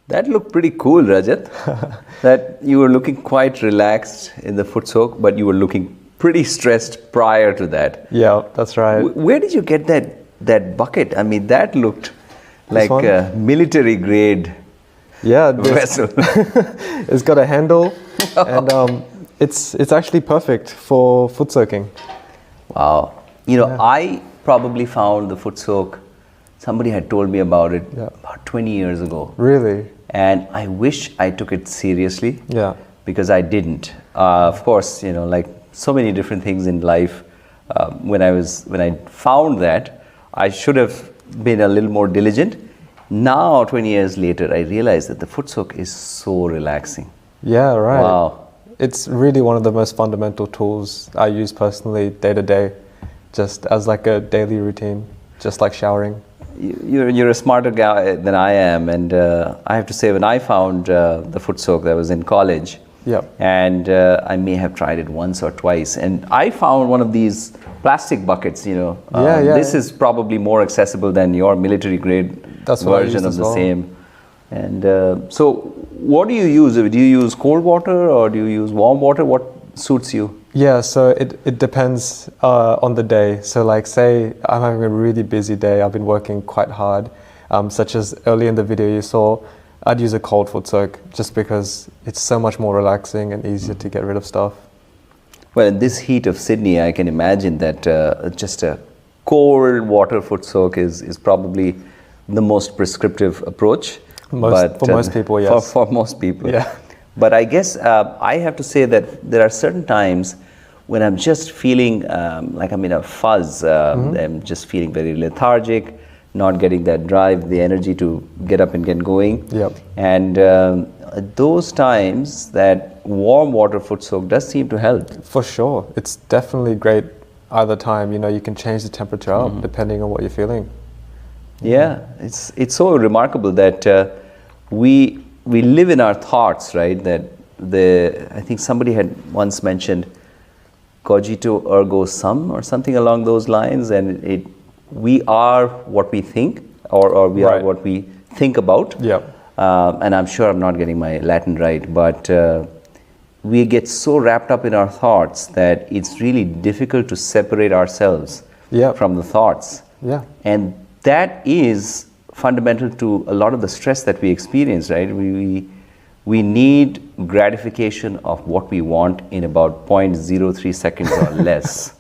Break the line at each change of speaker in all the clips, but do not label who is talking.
That looked pretty cool, Rajat. That you were looking quite relaxed in the foot soak, but you were looking pretty stressed prior to that.
Yeah, that's right.
Where did you get that bucket? I mean, that looked like a military grade vessel.
It's got a handle, and it's actually perfect for foot soaking.
Wow. You know, I probably found the foot soak, somebody had told me about it about 20 years ago.
Really?
And I wish I took it seriously.
Yeah.
Because I didn't. Of course, you know, like so many different things in life, when I found that, I should have been a little more diligent. Now, 20 years later, I realized that the foot soak is so relaxing.
Yeah, right.
Wow.
It's really one of the most fundamental tools I use personally day to day, just as like a daily routine, just like showering.
You're a smarter guy than I am, and I have to say, when I found the foot soak, that was in college.
Yeah.
And I may have tried it once or twice, and I found one of these plastic buckets. You know, this is probably more accessible than your military grade version of the same. And so, what do you use? Do you use cold water or do you use warm water? What suits you?
Yeah, so it depends on the day. So like say I'm having a really busy day, I've been working quite hard, such as early in the video you saw, I'd use a cold foot soak just because it's so much more relaxing and easier to get rid of stuff.
Well, in this heat of Sydney, I can imagine that just a cold water foot soak is probably the most prescriptive approach.
For most people, yes.
For most people.
Yeah.
But I guess I have to say that there are certain times when I'm just feeling like I'm in a fuzz. I'm just feeling very lethargic, not getting that drive, the energy to get up and get going.
Yep.
And those times, that warm water foot soak does seem to help.
For sure. It's definitely great either time. You know, you can change the temperature up depending on what you're feeling.
Yeah, it's so remarkable that we live in our thoughts, right? That I think somebody had once mentioned cogito ergo sum or something along those lines, and we are what we think, or we are what we think about.
Yeah.
And I'm sure I'm not getting my Latin right, but we get so wrapped up in our thoughts that it's really difficult to separate ourselves
Yeah.
from the thoughts.
Yeah.
And that is fundamental to a lot of the stress that we experience, right? We need gratification of what we want in about 0.03 seconds or less.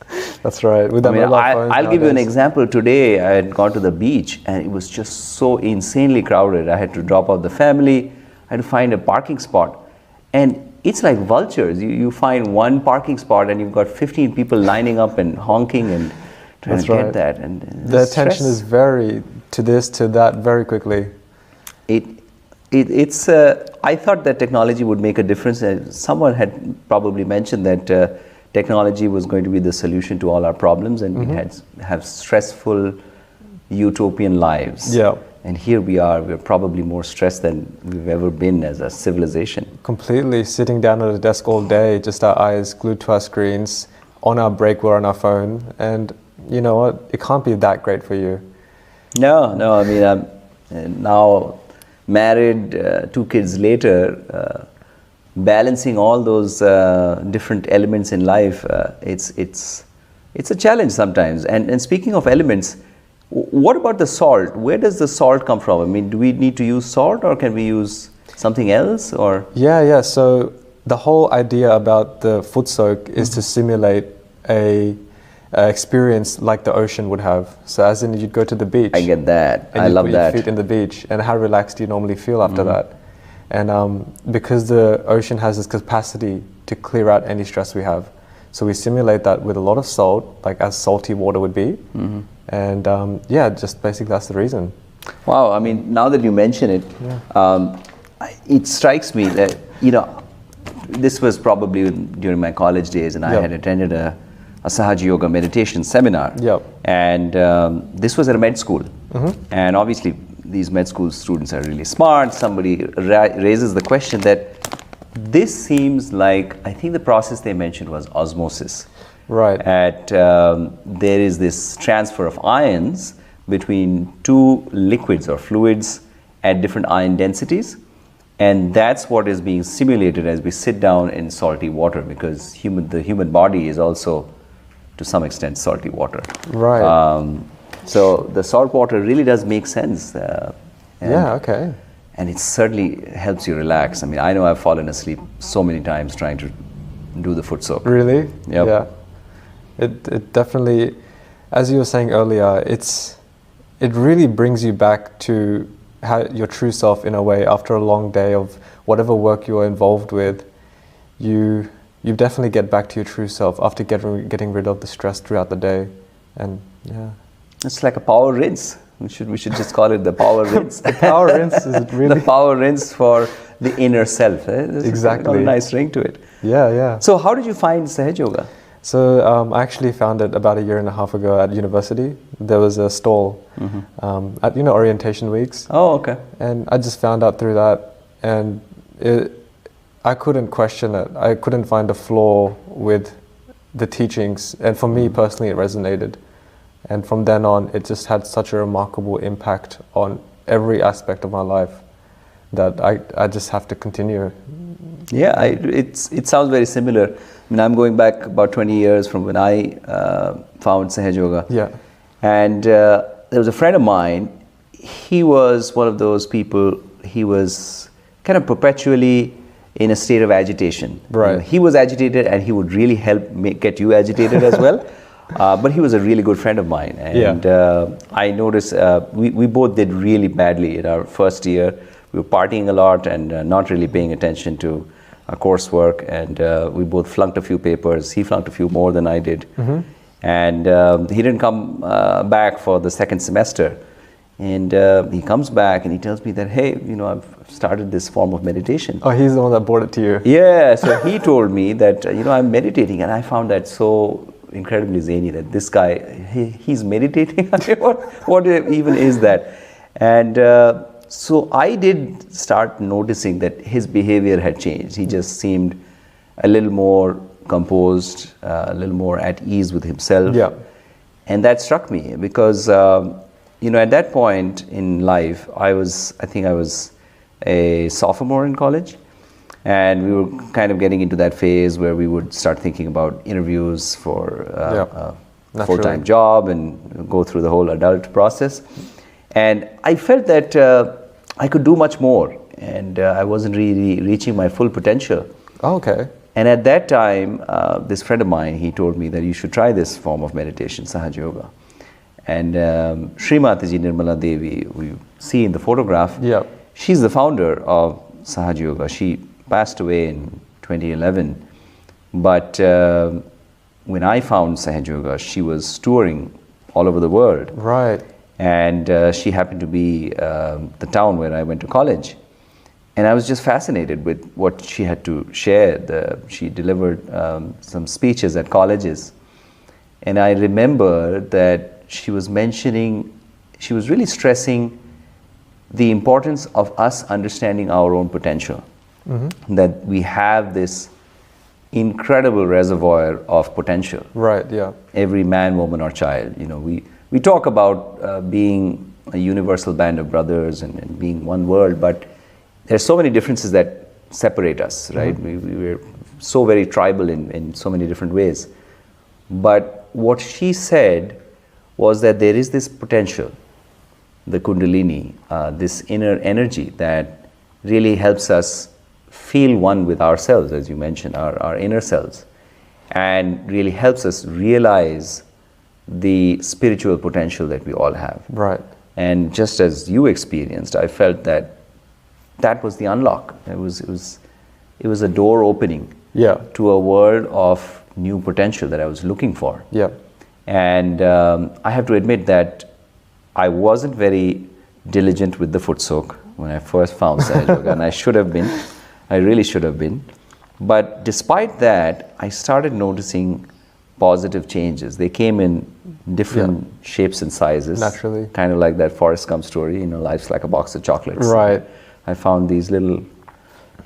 That's right. With
I
the
mean,
mobile phones
I'll give you an
nowadays.
example. Today, I had gone to the beach and it was just so insanely crowded. I had to drop off the family. I had to find a parking spot. And it's like vultures. You find one parking spot and you've got 15 people lining up and honking and trying
That's
to
right.
get that. And
The attention is very to this, to that, very quickly.
It's. I thought that technology would make a difference. Someone had probably mentioned that technology was going to be the solution to all our problems, and we had have stressful, utopian lives.
Yeah.
And here we are. We're probably more stressed than we've ever been as a civilization.
Completely sitting down at a desk all day, just our eyes glued to our screens. On our break, we're on our phone, and you know what? It can't be that great for you.
No. I mean, I'm now married, 2 kids later, balancing all those different elements in life. It's a challenge sometimes. And speaking of elements, what about the salt? Where does the salt come from? I mean, do we need to use salt, or can we use something else? Or
Yeah. So the whole idea about the foot soak is to simulate a experience like the ocean would have. So as in, you'd go to the beach.
I get that.
And
I
you
love
put
that.
your feet in the beach, and how relaxed do you normally feel after that? And because the ocean has this capacity to clear out any stress we have, so we simulate that with a lot of salt, like as salty water would be. And just basically that's the reason.
Wow. I mean, now that you mention it, it strikes me that, this was probably during my college days, and I had attended a Sahaja Yoga meditation seminar.
Yep.
And this was at a med school. And obviously, these med school students are really smart. Somebody raises the question that this seems like, I think the process they mentioned was osmosis.
Right.
There is this transfer of ions between 2 liquids or fluids at different ion densities. And that's what is being simulated as we sit down in salty water, because the human body is also, to some extent, salty water.
Right.
So the salt water really does make sense.
Okay.
And it certainly helps you relax. I mean, I know I've fallen asleep so many times trying to do the foot soak.
Really?
Yep.
Yeah. It definitely, as you were saying earlier, it really brings you back to your true self in a way. After a long day of whatever work you're involved with, you definitely get back to your true self after getting rid of the stress throughout the day. And
it's like a power rinse. We should just call it the power rinse.
The power rinse is really
the power rinse for the inner self.
Exactly.
Got a nice ring to it.
Yeah.
So how did you find Sahaja Yoga?
So I actually found it about 1.5 years ago at university. There was a stall at orientation weeks.
Oh, okay.
And I just found out through that, and I couldn't question it. I couldn't find a flaw with the teachings, and for me personally, it resonated. And from then on, it just had such a remarkable impact on every aspect of my life that I just have to continue.
Yeah, it sounds very similar. I mean, I'm going back about 20 years from when I found Sahaja Yoga.
Yeah.
And there was a friend of mine. He was one of those people. He was kind of perpetually in a state of agitation.
Right.
He was agitated, and he would really help get you agitated as well. But he was a really good friend of mine. And I noticed we both did really badly in our first year. We were partying a lot and not really paying attention to our coursework. And we both flunked a few papers. He flunked a few more than I did. And he didn't come back for the second semester. And he comes back and he tells me that, hey, I've started this form of meditation.
Oh, he's the one that brought it to you.
Yeah, so he told me that, I'm meditating. And I found that so incredibly zany that this guy, he's meditating. what even is that? And so I did start noticing that his behavior had changed. He just seemed a little more composed, a little more at ease with himself.
Yeah.
And that struck me because, at that point in life, I think I was a sophomore in college. And we were kind of getting into that phase where we would start thinking about interviews for a full-time job and go through the whole adult process. And I felt that I could do much more, and I wasn't really reaching my full potential.
Oh, okay.
And at that time, this friend of mine, he told me that you should try this form of meditation, Sahaja Yoga. And Shri Mataji Nirmala Devi, we see in the photograph, she's the founder of Sahaja Yoga. She passed away in 2011. But when I found Sahaja Yoga, she was touring all over the world.
Right.
And she happened to be the town where I went to college. And I was just fascinated with what she had to share. She delivered some speeches at colleges. And I remember that she was really stressing the importance of us understanding our own potential. That we have this incredible reservoir of potential.
Right, yeah.
Every man, woman, or child. You know, we talk about being a universal band of brothers and being one world, but there's so many differences that separate us, right? We're so very tribal in so many different ways. But what she said was that there is this potential, the Kundalini, this inner energy that really helps us feel one with ourselves, as you mentioned, our inner selves, and really helps us realize the spiritual potential that we all have.
Right.
And just as you experienced, I felt that was the unlock. It was a door opening to a world of new potential that I was looking for.
Yeah.
And I have to admit that I wasn't very diligent with the foot soak when I first found Sahaja Yoga, and I should have been. I really should have been. But despite that, I started noticing positive changes. They came in different shapes and sizes.
Naturally. Kind
of like that Forrest Gump story, life's like a box of chocolates.
Right.
I found these little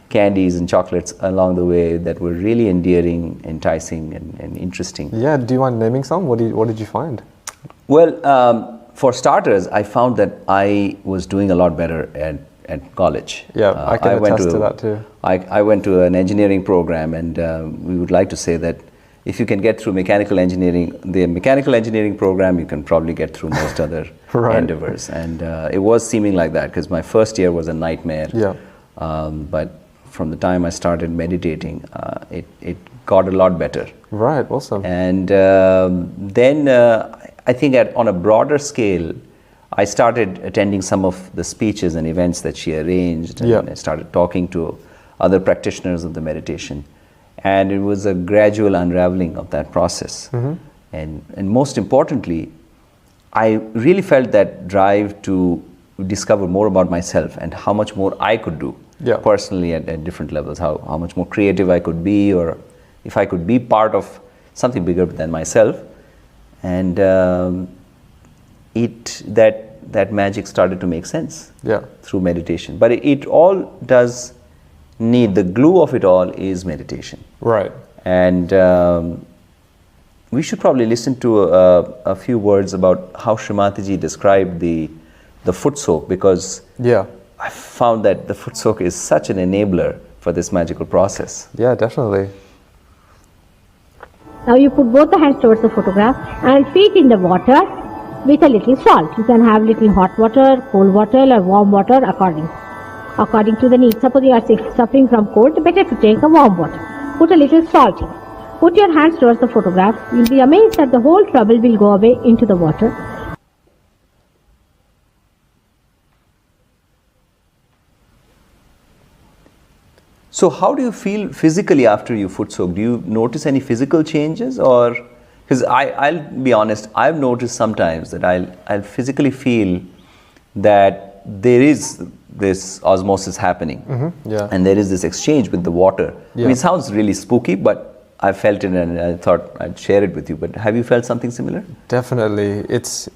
candies and chocolates along the way that were really endearing, enticing, and interesting.
Yeah, do you mind naming some? What did you find?
Well, for starters, I found that I was doing a lot better at college.
Yeah, I can attest to that too.
I went to an engineering program, and we would like to say that if you can get through mechanical engineering, the mechanical engineering program, you can probably get through most other endeavors. And it was seeming like that, because my first year was a nightmare.
Yeah.
But from the time I started meditating, it got a lot better.
Right, awesome.
And then I think on a broader scale, I started attending some of the speeches and events that she arranged, and I started talking to other practitioners of the meditation. And it was a gradual unraveling of that process. And most importantly, I really felt that drive to discover more about myself and how much more I could do personally at different levels, how much more creative I could be, or if I could be part of something bigger than myself. And that magic started to make sense through meditation. But it all does need, the glue of it all is meditation.
Right. And
we should probably listen to a few words about how Shri Mataji described the foot soak, because I found that the foot soak is such an enabler for this magical process.
Yeah, definitely.
Now you put both the hands towards the photograph and feet in the water with a little salt. You can have little hot water, cold water, or warm water according to the need. Suppose you are suffering from cold, better to take a warm water. Put a little salt in. Put your hands towards the photograph. You'll be amazed that the whole trouble will go away into the water.
So how do you feel physically after you foot soak? Do you notice any physical changes, or because I'll be honest, I've noticed sometimes that I'll physically feel that there is this osmosis happening, and there is this exchange with the water. I mean, it sounds really spooky, but I felt it and I thought I'd share it with you. But have you felt something similar?
Definitely. It's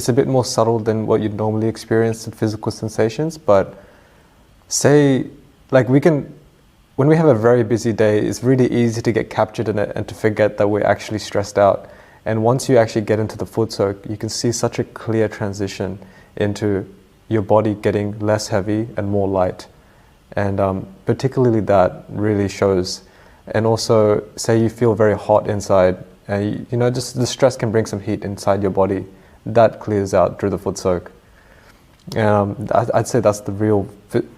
a bit more subtle than what you'd normally experience in physical sensations. But say, like when we have a very busy day, it's really easy to get captured in it and to forget that we're actually stressed out. And once you actually get into the foot soak, you can see such a clear transition into your body getting less heavy and more light. And particularly that really shows. And also, say you feel very hot inside, and you know, just the stress can bring some heat inside your body. That clears out through the foot soak. I'd say that's the real,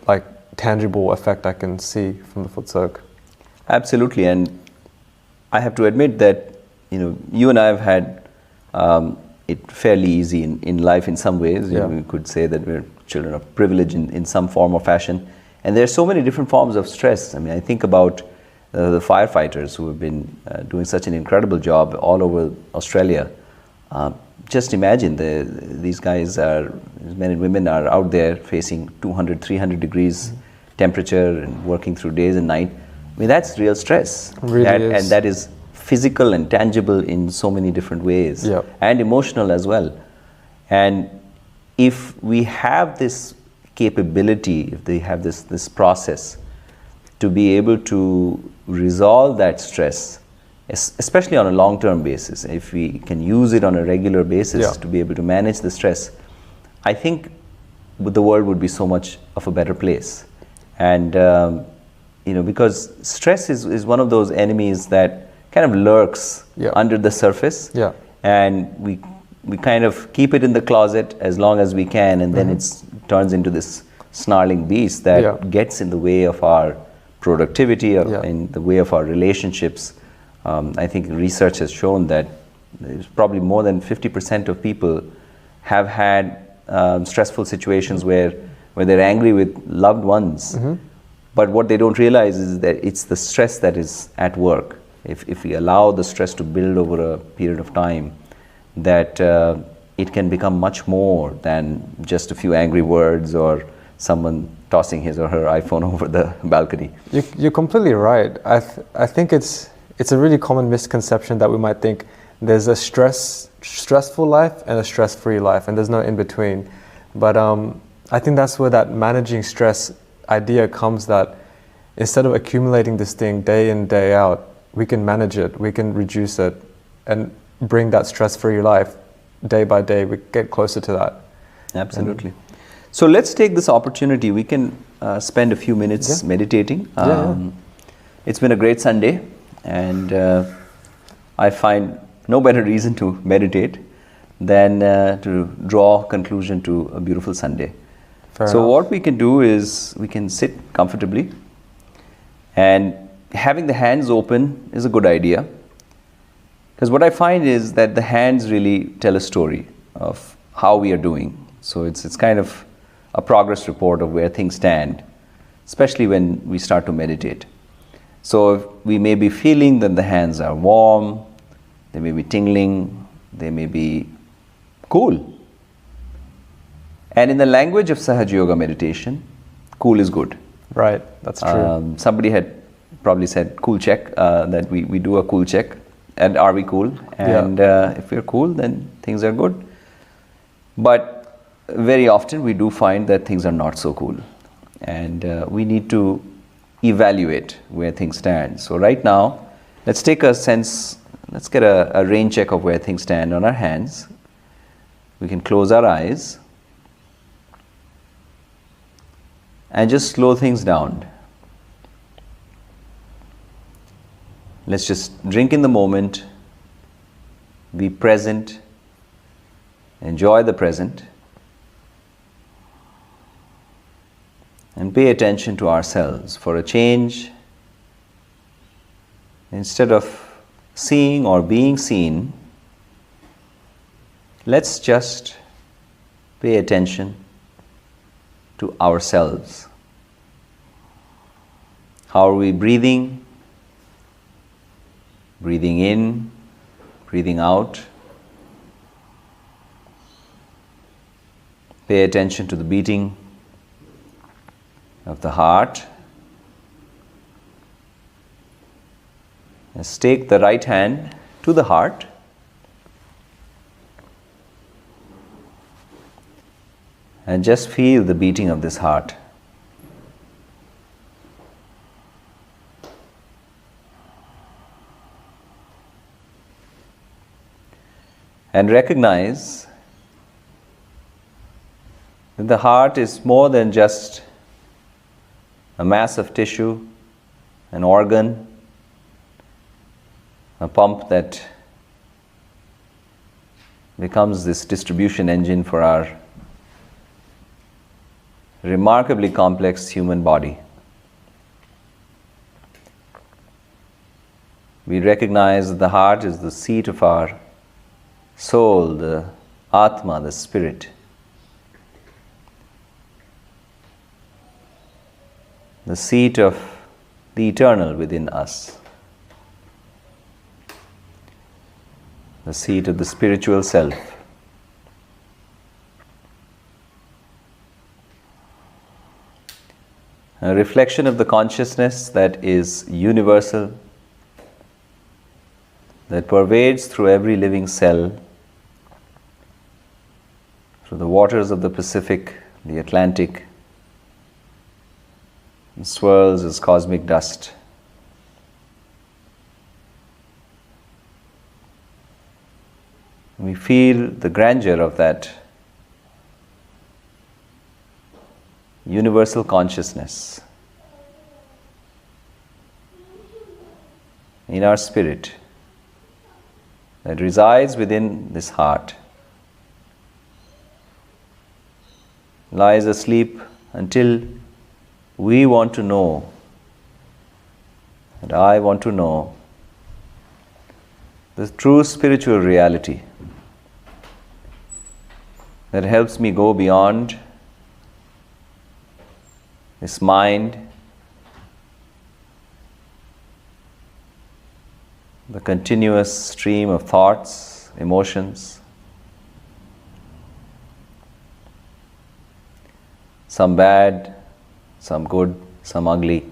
like, tangible effect I can see from the foot soak.
Absolutely, and I have to admit that, you know, you and I have had it fairly easy in life in some ways.
Yeah.
We could say that we're children of privilege in some form or fashion. And there are so many different forms of stress. I mean, I think about the firefighters who have been doing such an incredible job all over Australia. Just imagine, these guys are, men and women are out there facing 200, 300 degrees temperature and working through days and night. I mean, that's real stress.
Really is.
And that is physical and tangible in so many different ways.
Yep.
And emotional as well. And if we have this capability, if they have this process to be able to resolve that stress, especially on a long-term basis, if we can use it on a regular basis,
yeah,
to be able to manage the stress, I think the world would be so much of a better place. And you know, because stress is one of those enemies that kind of lurks,
yeah,
under the surface,
yeah,
and we kind of keep it in the closet as long as we can, and then it turns into this snarling beast that,
yeah,
gets in the way of our productivity, or
yeah,
in the way of our relationships. I think research has shown that there's probably more than 50% of people have had stressful situations where they're angry with loved ones, but what they don't realize is that it's the stress that is at work. If we allow the stress to build over a period of time, that it can become much more than just a few angry words or someone tossing his or her iPhone over the balcony.
You're completely right. I think it's a really common misconception that we might think there's a stressful life and a stress-free life, and there's no in between. But I think that's where that managing stress idea comes, that instead of accumulating this thing day in, day out, we can manage it, we can reduce it, and bring that stress-free life day by day. We get closer to that.
Absolutely. So let's take this opportunity. We can spend a few minutes meditating. It's been a great Sunday, and I find no better reason to meditate than to draw conclusion to a beautiful Sunday.
Fair
so
enough.
What we can do is we can sit comfortably, and having the hands open is a good idea, because what I find is that the hands really tell a story of how we are doing. So it's kind of a progress report of where things stand, especially when we start to meditate. So if we may be feeling that the hands are warm, they may be tingling, they may be cool. And in the language of Sahaja Yoga meditation, cool is good.
Right, that's true.
Somebody had probably said cool check, that we do a cool check, and are we cool? And if we're cool, then things are good. But very often we do find that things are not so cool, and we need to evaluate where things stand. So right now, let's take a sense, let's get a rain check of where things stand on our hands. We can close our eyes and just slow things down. Let's just drink in the moment, be present, enjoy the present, and pay attention to ourselves. For a change, instead of seeing or being seen, let's just pay attention to ourselves. How are we breathing? Breathing in, breathing out. Pay attention to the beating of the heart. Let's take the right hand to the heart. And just feel the beating of this heart. And recognize that the heart is more than just a mass of tissue, an organ, a pump that becomes this distribution engine for our remarkably complex human body. We recognize that the heart is the seat of our soul, the Atma, the spirit. The seat of the eternal within us. The seat of the spiritual self. A reflection of the consciousness that is universal, that pervades through every living cell, through the waters of the Pacific, the Atlantic, and swirls as cosmic dust. We feel the grandeur of that universal consciousness in our spirit that resides within this heart, lies asleep until we want to know, and I want to know, the true spiritual reality that helps me go beyond this mind, the continuous stream of thoughts, emotions, some bad, some good, some ugly,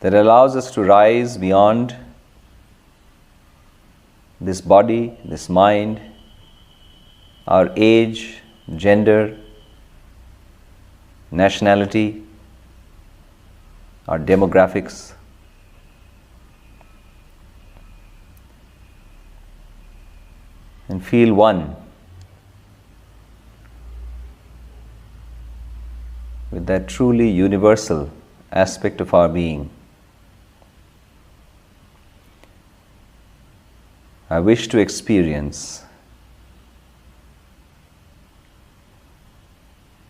that allows us to rise beyond this body, this mind, our age, gender, nationality, our demographics. And feel one with that truly universal aspect of our being. I wish to experience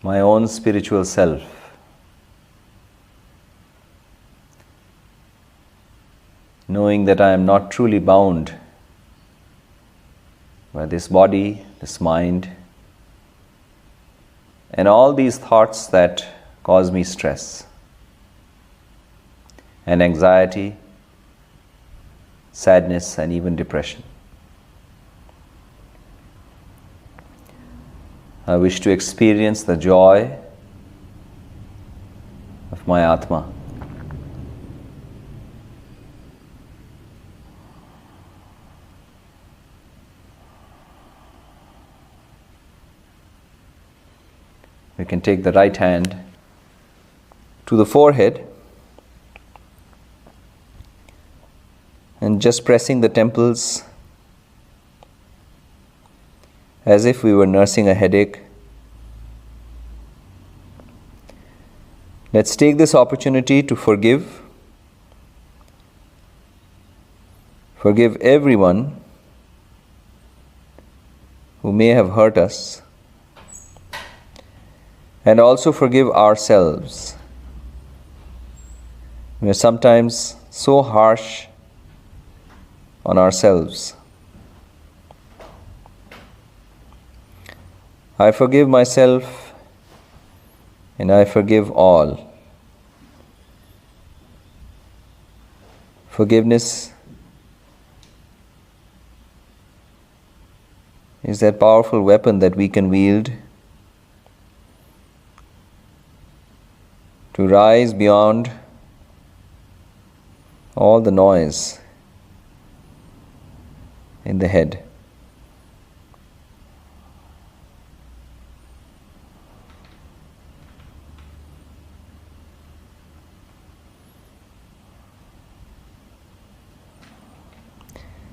my own spiritual self, knowing that I am not truly bound by this body, this mind, and all these thoughts that cause me stress and anxiety, sadness, and even depression. I wish to experience the joy of my Atma. We can take the right hand to the forehead and just pressing the temples as if we were nursing a headache. Let's take this opportunity to forgive. Forgive everyone who may have hurt us, and also forgive ourselves. We are sometimes so harsh on ourselves. I forgive myself and I forgive all. Forgiveness is that powerful weapon that we can wield to rise beyond all the noise in the head.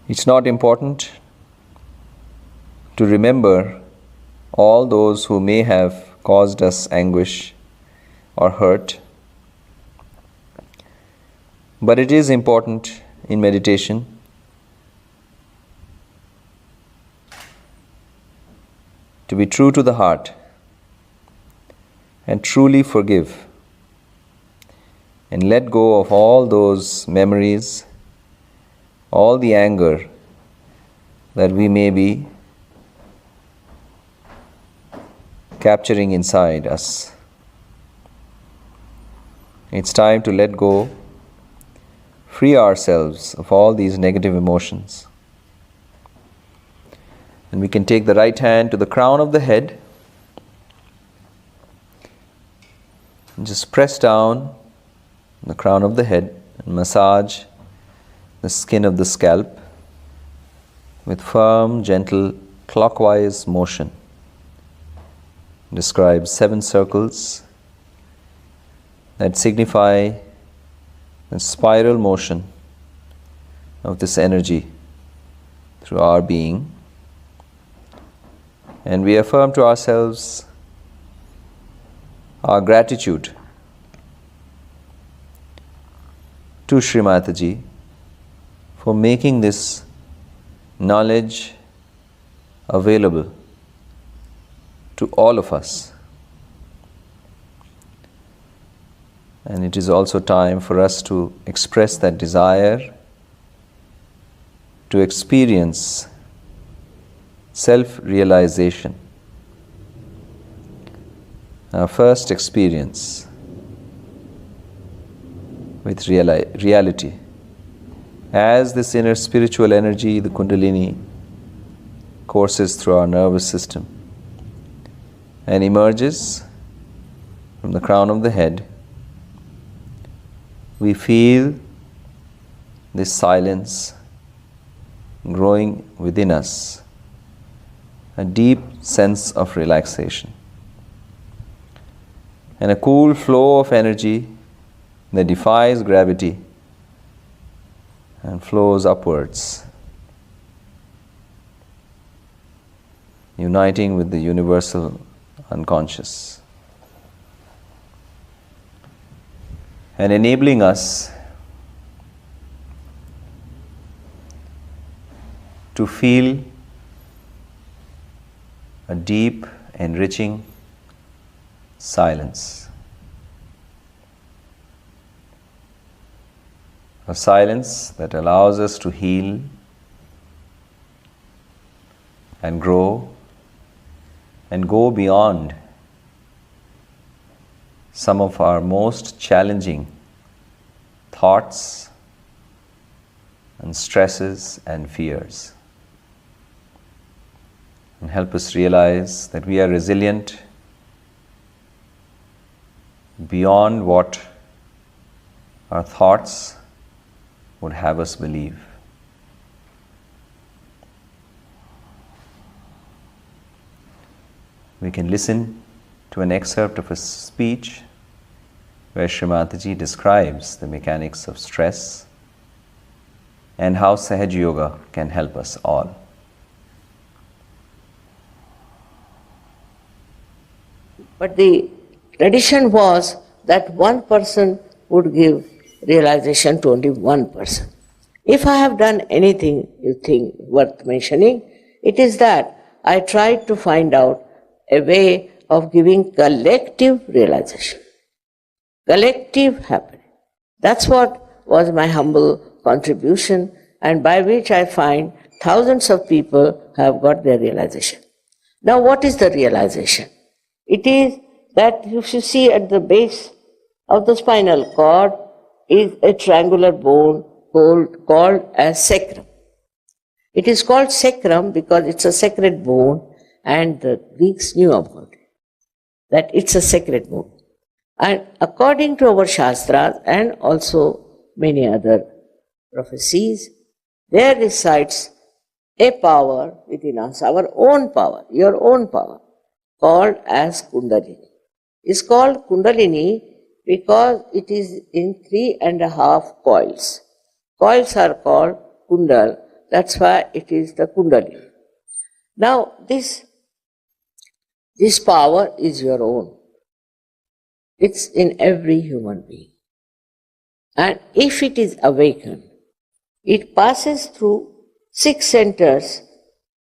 It's not important to remember all those who may have caused us anguish or hurt. But it is important in meditation to be true to the heart and truly forgive and let go of all those memories, all the anger that we may be capturing inside us. It's time to let go, free ourselves of all these negative emotions. And we can take the right hand to the crown of the head and just press down on the crown of the head and massage the skin of the scalp with firm, gentle, clockwise motion. Describe 7 circles that signify the spiral motion of this energy through our being. And we affirm to ourselves our gratitude to Shri Mataji for making this knowledge available to all of us. And it is also time for us to express that desire to experience self-realization. Our first experience with reality. As this inner spiritual energy, the Kundalini, courses through our nervous system and emerges from the crown of the head, we feel this silence growing within us, a deep sense of relaxation, and a cool flow of energy that defies gravity and flows upwards, uniting with the universal unconscious and enabling us to feel a deep, enriching silence. A silence that allows us to heal and grow and go beyond some of our most challenging thoughts and stresses and fears, and help us realize that we are resilient beyond what our thoughts would have us believe. We can listen to an excerpt of a speech where Shri Mataji describes the mechanics of stress and how Sahaja Yoga can help us all.
But the tradition was that one person would give realization to only one person. If I have done anything you think worth mentioning, it is that I tried to find out a way of giving collective realization, collective happiness. That's what was my humble contribution, and by which I find thousands of people have got their realization. Now, what is the realization? It is that if you see at the base of the spinal cord is a triangular bone called as sacrum. It is called sacrum because it's a sacred bone, and the Greeks knew about it, that it's a sacred bone. And according to our Shastras and also many other prophecies, there resides a power within us, our own power, your own power, called as Kundalini. It's called Kundalini because it is in 3.5 coils. Coils are called Kundal, that's why it is the Kundalini. Now, this power is your own. It's in every human being. And if it is awakened, it passes through 6 centers,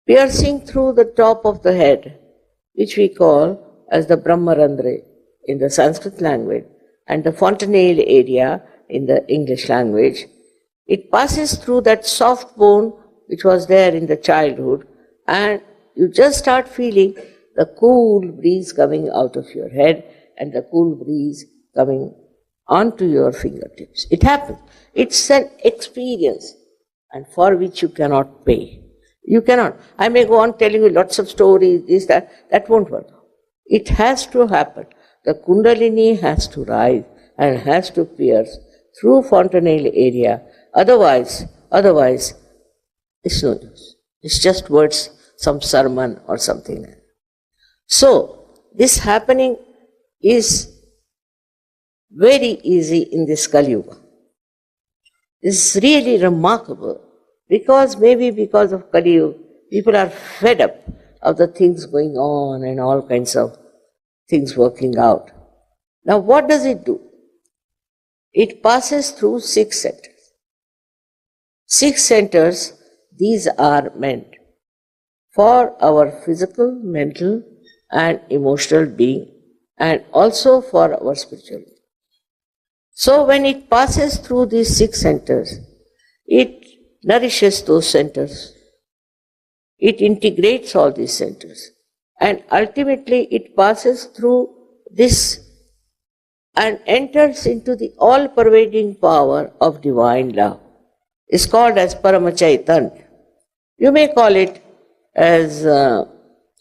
piercing through the top of the head, which we call as the Brahmarandre in the Sanskrit language and the fontanelle area in the English language. It passes through that soft bone which was there in the childhood, and you just start feeling the cool breeze coming out of your head and the cool breeze coming onto your fingertips. It happens. It's an experience, and for which you cannot pay. You cannot. I may go on telling you lots of stories, this, that won't work. It has to happen. The Kundalini has to rise and has to pierce through fontanelle area. Otherwise, it's no use. It's just words, some sermon or something like that. So, this happening is very easy in this Kali Yuga. This is really remarkable because maybe because of Kali Yuga, people are fed up of the things going on and all kinds of things working out. Now what does it do? It passes through 6 centers. 6 centers, these are meant for our physical, mental and emotional being, and also for our spiritual being. So when it passes through these 6 centers, it nourishes those centers. It integrates all these centers. And ultimately it passes through this and enters into the all-pervading power of divine love. It's called as Paramachaitan. You may call it as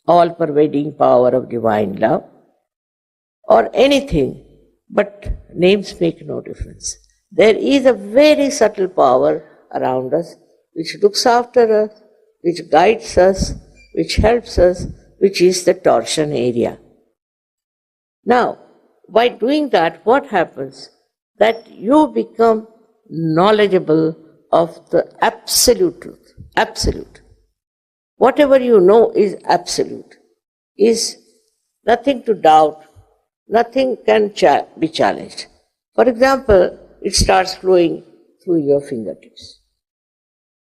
all-pervading power of divine love or anything, but names make no difference. There is a very subtle power around us which looks after us, which guides us, which helps us, which is the torsion area. Now, by doing that, what happens? That you become knowledgeable of the absolute truth. Absolute. Whatever you know is absolute, is nothing to doubt, nothing can be challenged. For example, it starts flowing through your fingertips.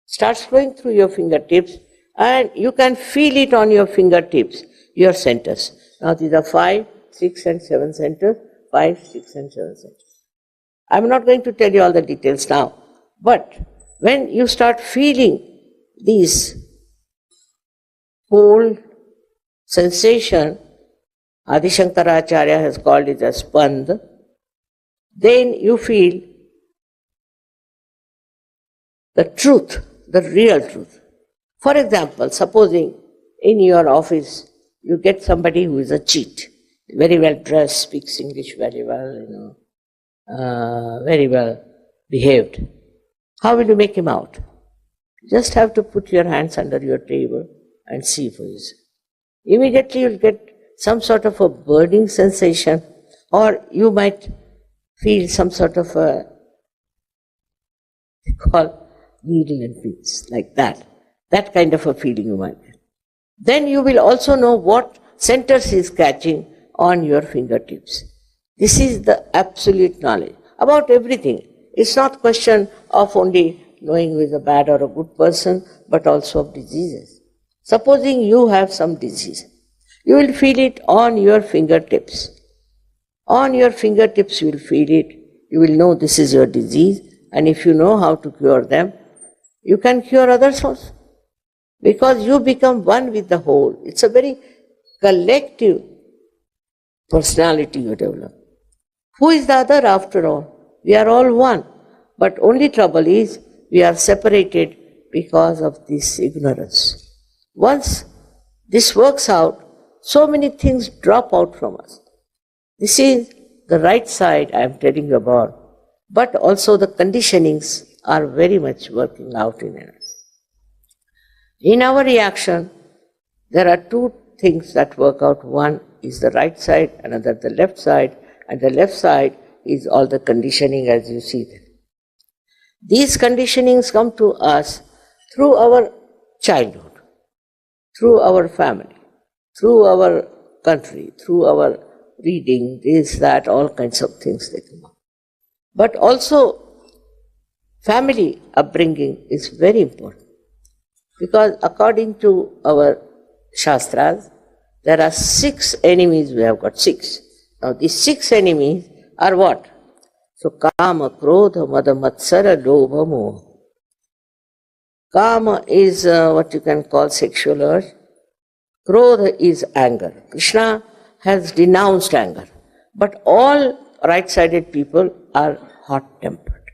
Starts flowing through your fingertips, and you can feel it on your fingertips, your centers. Now these are 5, 6 and 7 centers, 5, 6 and 7 centers. I'm not going to tell you all the details now, but when you start feeling these whole sensation, Adi Shankaracharya has called it as Spand, then you feel the truth, the real truth. For example, supposing in your office you get somebody who is a cheat, very well dressed, speaks English very well, very well behaved. How will you make him out? You just have to put your hands under your table and see for yourself. Immediately you'll get some sort of a burning sensation, or you might feel some sort of a, they call needle and pins, like that. That kind of a feeling you might get. Then you will also know what centers is catching on your fingertips. This is the absolute knowledge about everything. It's not question of only knowing who is a bad or a good person, but also of diseases. Supposing you have some disease, you will feel it on your fingertips. On your fingertips you will feel it. You will know this is your disease, and if you know how to cure them, you can cure others also. Because you become one with the whole. It's a very collective personality you develop. Who is the other after all? We are all one. But only trouble is we are separated because of this ignorance. Once this works out, so many things drop out from us. This is the right side I am telling you about, but also the conditionings are very much working out in us. In our reaction, there are 2 things that work out. One is the right side, another the left side, and the left side is all the conditioning as you see them. These conditionings come to us through our childhood, through our family, through our country, through our reading, this, that, all kinds of things they come up. But also, family upbringing is very important. Because according to our Shastras, there are 6 enemies, we have got 6. Now these 6 enemies are what? So Kama, Krodha, Mada, Matsara, Lobha, Moha. Kama is what you can call sexual urge. Krodha is anger. Krishna has denounced anger. But all right-sided people are hot-tempered.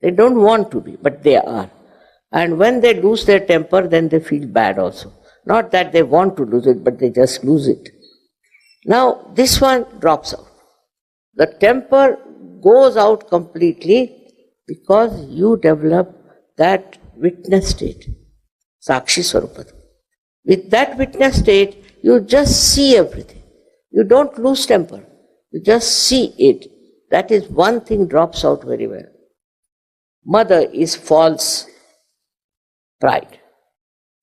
They don't want to be, but they are. And when they lose their temper, then they feel bad also. Not that they want to lose it, but they just lose it. Now, this one drops out. The temper goes out completely because you develop that witness state, Sakshi Swarupada. With that witness state, you just see everything. You don't lose temper. You just see it. That is one thing drops out very well. Mother is false pride.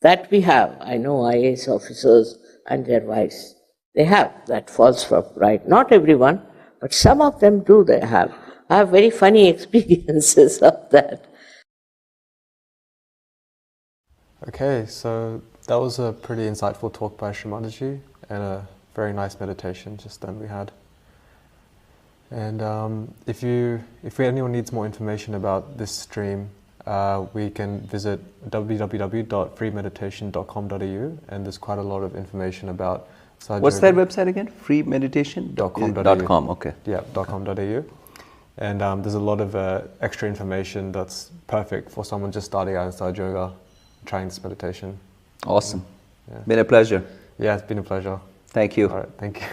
That we have. I know IAS officers and their wives. They have that false pride. Not everyone, but some of them do they have. I have very funny experiences of that.
Okay, so that was a pretty insightful talk by Shri Mataji and a very nice meditation just then we had. And if anyone needs more information about this stream, we can visit www.freemeditation.com.au, and there's quite a lot of information about Sahaja
What's
Yoga.
that website again? freemeditation.com. Okay.
Yeah, .com.au. And there's a lot of extra information that's perfect for someone just starting out in Sahaja Yoga, trying this meditation.
Awesome.
Yeah.
Been a pleasure.
Yeah, it's been a pleasure.
Thank you.
All right, thank you.